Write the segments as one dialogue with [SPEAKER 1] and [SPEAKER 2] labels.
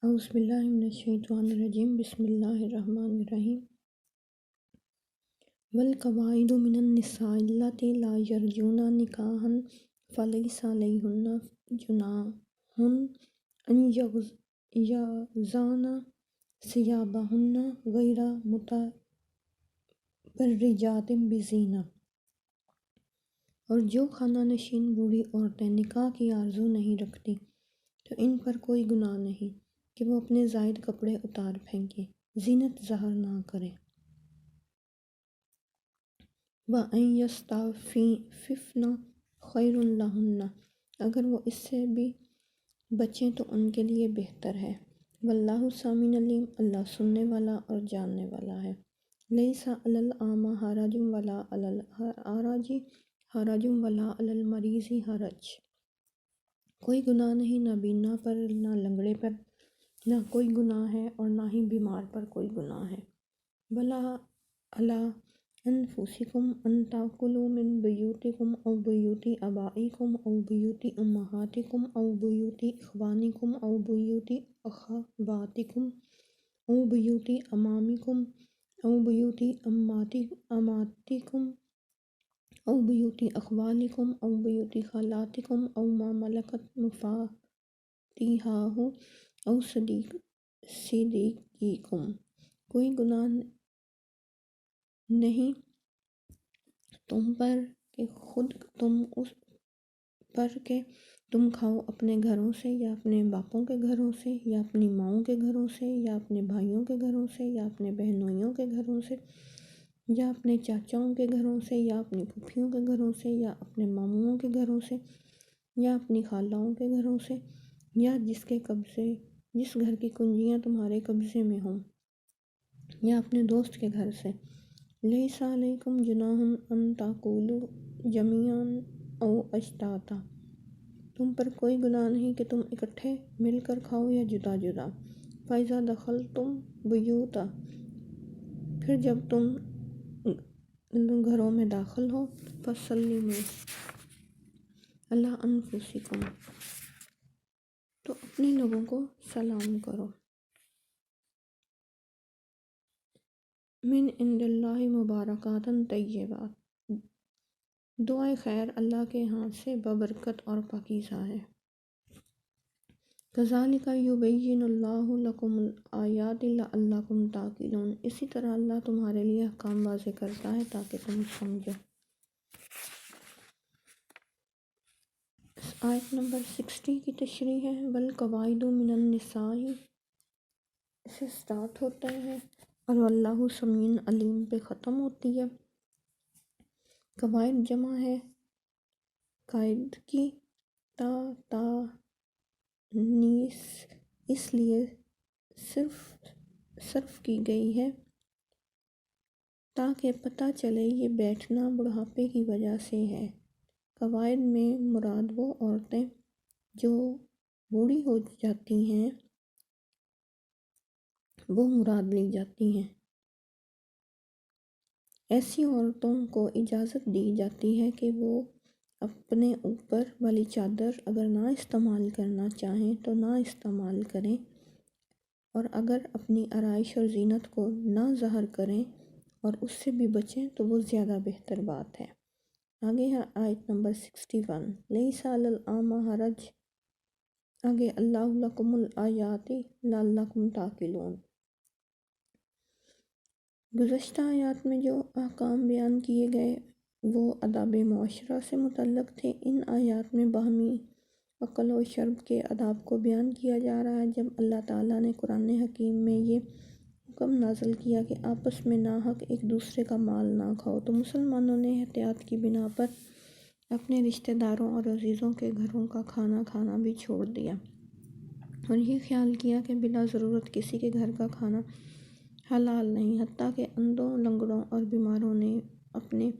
[SPEAKER 1] اعوذ باللہ من الشیطان الرجیم بسم اللہ الرحمن الرحیم والقواعد من النساء اللتی لا یرجون نکاحا فلیس علیہن جناح ان یضعن ثیابہن غیر متبرجات بزینہ، اور جو خانہ نشین بوڑھی عورتیں نکاح کی آرزو نہیں رکھتی تو ان پر کوئی گناہ نہیں کہ وہ اپنے زائد کپڑے اتار پھینکیں، زینت ظاہر نہ کریں۔ وَأَن يَسْتَعْفِفْنَ خَيْرٌ لَهُنَّ، اگر وہ اس سے بھی بچیں تو ان کے لیے بہتر ہے۔ وَاللَّهُ سَمِيعٌ عَلِيمٌ، اللہ سننے والا اور جاننے والا ہے۔ لَيْسَ عَلَى الْأَعْمَى حَرَجٌ وَلَا عَلَى الْأَعْرَجِ حَرَجٌ وَلَا عَلَى الْمَرِيضِ حَرَجٌ، کوئی گناہ نہیں نہ بینا پر نہ لنگڑے پر نہ کوئی گناہ ہے، اور نہ ہی بیمار پر کوئی گناہ ہے۔ وَلَا عَلَىٰ أَنفُسِكُمْ أَن تَأْكُلُوا مِن بُيُوتِكُمْ أَوْ بُيُوتِ آبَائِكُمْ أَوْ بُيُوتِ أُمَّهَاتِكُمْ أَوْ بُيُوتِ إِخْوَانِكُمْ أَوْ بُيُوتِ أَخَوَاتِكُمْ أَوْ بُيُوتِ أَمَامِكُمْ أَوْ بُيُوتِ أَمَّاتِكُمْ أَوْ بُيُوتِ أَخْوَالِكُمْ أَوْ بُيُوتِ خَالَاتِكُمْ أَوْ مَا مَلَكَتْ مَفَاتِحُهُ أَوْ صِدِيقِكُمْ، کوئی گناہ نہیں تم پر کہ خود تم اس پر کہ تم کھاؤ اپنے گھروں سے یا اپنے باپوں کے گھروں سے یا اپنی ماؤں کے گھروں سے یا اپنے بھائیوں کے گھروں سے یا اپنے بہنوئیوں کے گھروں سے یا اپنے چاچاؤں کے گھروں سے یا اپنی پھوپھیوں کے گھروں سے یا اپنے ماموں کے گھروں سے یا اپنی خالاؤں کے گھروں سے، یا جس گھر کی کنجیاں تمہارے قبضے میں ہوں، یا اپنے دوست کے گھر سے۔ لیس علیکم جناح ان تاکلوا جمیعا او اشتاتا، تم پر کوئی گناہ نہیں کہ تم اکٹھے مل کر کھاؤ یا جدا جدا۔ فَإِذَا دَخَلْتُمْ بُيُوتًا، پھر جب تم گھروں میں داخل ہو، فَسَلِّمُوا عَلَىٰ أَنفُسِكُمْ، تو اپنے لوگوں کو سلام کرو۔ من عند اللہ مبارکات طیبات، دعائے خیر اللہ کے ہاتھ سے ببرکت اور پاکیزہ ہے۔ کذالک یبین اللہ لکم الآیات لعلکم تعقلون، اسی طرح اللہ تمہارے لیے احکام واضح کرتا ہے تاکہ تم سمجھو۔ آیت نمبر 60 کی تشریح ہے۔ والقواعد من النساء، اسے سٹارٹ ہوتا ہے اور واللہ سمیع علیم پہ ختم ہوتی ہے۔ قواعد جمع ہے قائد کی، تانیث اس لیے صرف کی گئی ہے تاکہ پتہ چلے یہ بیٹھنا بڑھاپے کی وجہ سے ہے۔ قواعد میں مراد وہ عورتیں جو بوڑھی ہو جاتی ہیں وہ مراد لی جاتی ہیں۔ ایسی عورتوں کو اجازت دی جاتی ہے کہ وہ اپنے اوپر والی چادر اگر نہ استعمال کرنا چاہیں تو نہ استعمال کریں، اور اگر اپنی آرائش اور زینت کو نہ ظاہر کریں اور اس سے بھی بچیں تو وہ زیادہ بہتر بات ہے۔ آگے ہے آیت نمبر 61۔ لیس علی الأعمى حرج، آگے اللہ لکم الآیات لعلکم تعقلون۔ گزشتہ آیات میں جو احکام بیان کیے گئے وہ آداب معاشرہ سے متعلق تھے۔ ان آیات میں باہمی عقل و شرب کے آداب کو بیان کیا جا رہا ہے۔ جب اللہ تعالیٰ نے قرآن حکیم میں یہ حکم نازل کیا کہ آپس میں ناحق ایک دوسرے کا مال نہ کھاؤ، تو مسلمانوں نے احتیاط کی بنا پر اپنے رشتہ داروں اور عزیزوں کے گھروں کا کھانا کھانا بھی چھوڑ دیا، اور یہ خیال کیا کہ بلا ضرورت کسی کے گھر کا کھانا حلال نہیں، حتیٰ کہ اندھوں، لنگڑوں اور بیماروں نے اپنے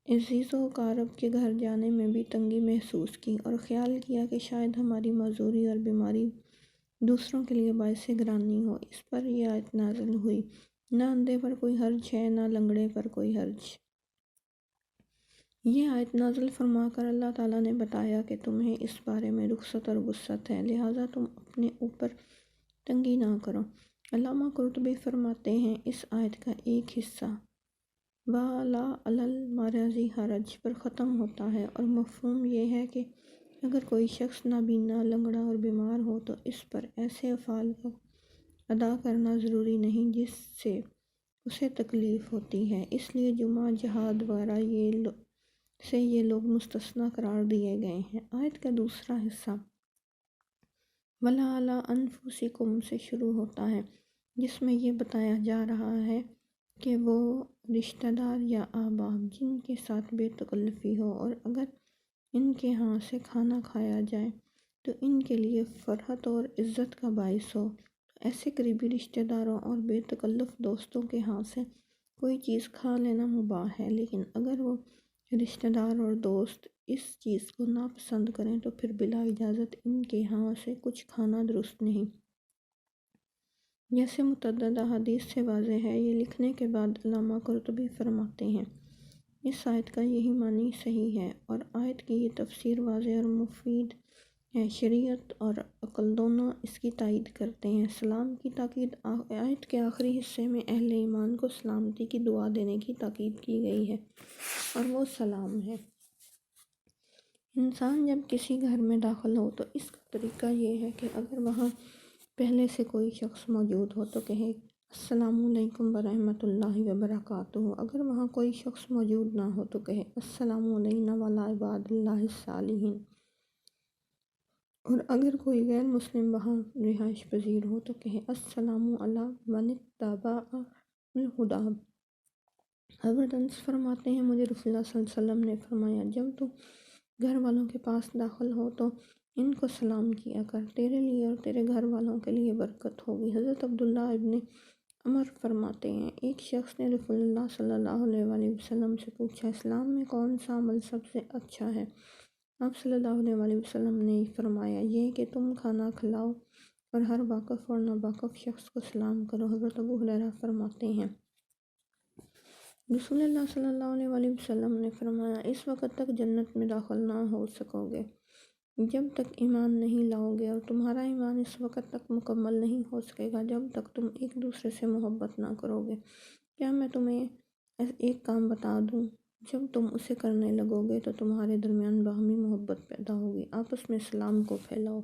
[SPEAKER 1] عزیز و اقارب کے گھر جانے میں بھی تنگی محسوس کی، اور خیال کیا کہ شاید ہماری معذوری اور بیماری دوسروں کے لیے باعث گرانی ہو۔ اس پر یہ آیت نازل ہوئی۔ نہ اندھے پر کوئی حرج ہے، نہ لنگڑے پر کوئی حرج، یہ آیت نازل فرما کر اللہ تعالیٰ نے بتایا کہ تمہیں اس بارے میں رخصت اور وسعت ہے، لہٰذا تم اپنے اوپر تنگی نہ کرو۔ علامہ قرطبی فرماتے ہیں اس آیت کا ایک حصہ وَلَا عَلَى الْمَرِيضِ حَرَج پر ختم ہوتا ہے، اور مفہوم یہ ہے کہ اگر کوئی شخص نابینا، لنگڑا اور بیمار ہو تو اس پر ایسے افعال کا ادا کرنا ضروری نہیں جس سے اسے تکلیف ہوتی ہے، اس لیے جمعہ، جہاد وغیرہ یہ لوگ مستثنیٰ قرار دیے گئے ہیں۔ آیت کا دوسرا حصہ وَلَا عَلَىٰ أَنفُسِكُمْ سے شروع ہوتا ہے، جس میں یہ بتایا جا رہا ہے کہ وہ رشتہ دار یا احباب جن کے ساتھ بے تکلفی ہو اور اگر ان کے ہاں سے کھانا کھایا جائے تو ان کے لیے فرحت اور عزت کا باعث ہو، تو ایسے قریبی رشتہ داروں اور بے تکلف دوستوں کے ہاں سے کوئی چیز کھا لینا مباح ہے، لیکن اگر وہ رشتہ دار اور دوست اس چیز کو ناپسند کریں تو پھر بلا اجازت ان کے ہاں سے کچھ کھانا درست نہیں۔ جیسے متعدد احادیث سے واضح ہے۔ یہ لکھنے کے بعد علامہ قرطبی فرماتے ہیں اس آیت کا یہی معنی صحیح ہے، اور آیت کی یہ تفسیر واضح اور مفید ہے۔ شریعت اور عقل دونوں اس کی تائید کرتے ہیں۔ سلام کی تاکید آیت کے آخری حصے میں اہل ایمان کو سلامتی کی دعا دینے کی تاکید کی گئی ہے، اور وہ سلام ہے۔ انسان جب کسی گھر میں داخل ہو تو اس کا طریقہ یہ ہے کہ اگر وہاں پہلے سے کوئی شخص موجود ہو تو کہے السلام علیکم ورحمۃ اللہ وبرکاتہ، اگر وہاں کوئی شخص موجود نہ ہو تو کہے السلام علینا وعلی عباد اللہ الصالحین، اور اگر کوئی غیر مسلم وہاں رہائش پذیر ہو تو کہے السلام علی من اتبع الہدی۔ حضرت انس فرماتے ہیں مجھے رسول اللہ صلی اللہ علیہ وسلم نے فرمایا جب تو گھر والوں کے پاس داخل ہو تو ان کو سلام کیا کر، تیرے لیے اور تیرے گھر والوں کے لیے برکت ہوگی۔ حضرت عبداللہ ابن عمر فرماتے ہیں ایک شخص نے رسول اللہ صلی اللہ علیہ وآلہ وسلم سے پوچھا اسلام میں کون سا عمل سب سے اچھا ہے؟ آپ صلی اللہ علیہ وآلہ وسلم نے فرمایا یہ کہ تم کھانا کھلاؤ اور ہر واقف اور ناواقف شخص کو سلام کرو۔ حضرت ابو ہریرہ فرماتے ہیں رسول اللہ صلی اللہ علیہ وآلہ وسلم نے فرمایا اس وقت تک جنت میں داخل نہ ہو سکو گے جب تک ایمان نہیں لاؤ گے، اور تمہارا ایمان اس وقت تک مکمل نہیں ہو سکے گا جب تک تم ایک دوسرے سے محبت نہ کرو گے۔ کیا میں تمہیں ایک کام بتا دوں؟ جب تم اسے کرنے لگو گے تو تمہارے درمیان باہمی محبت پیدا ہوگی، آپس میں سلام کو پھیلاؤ۔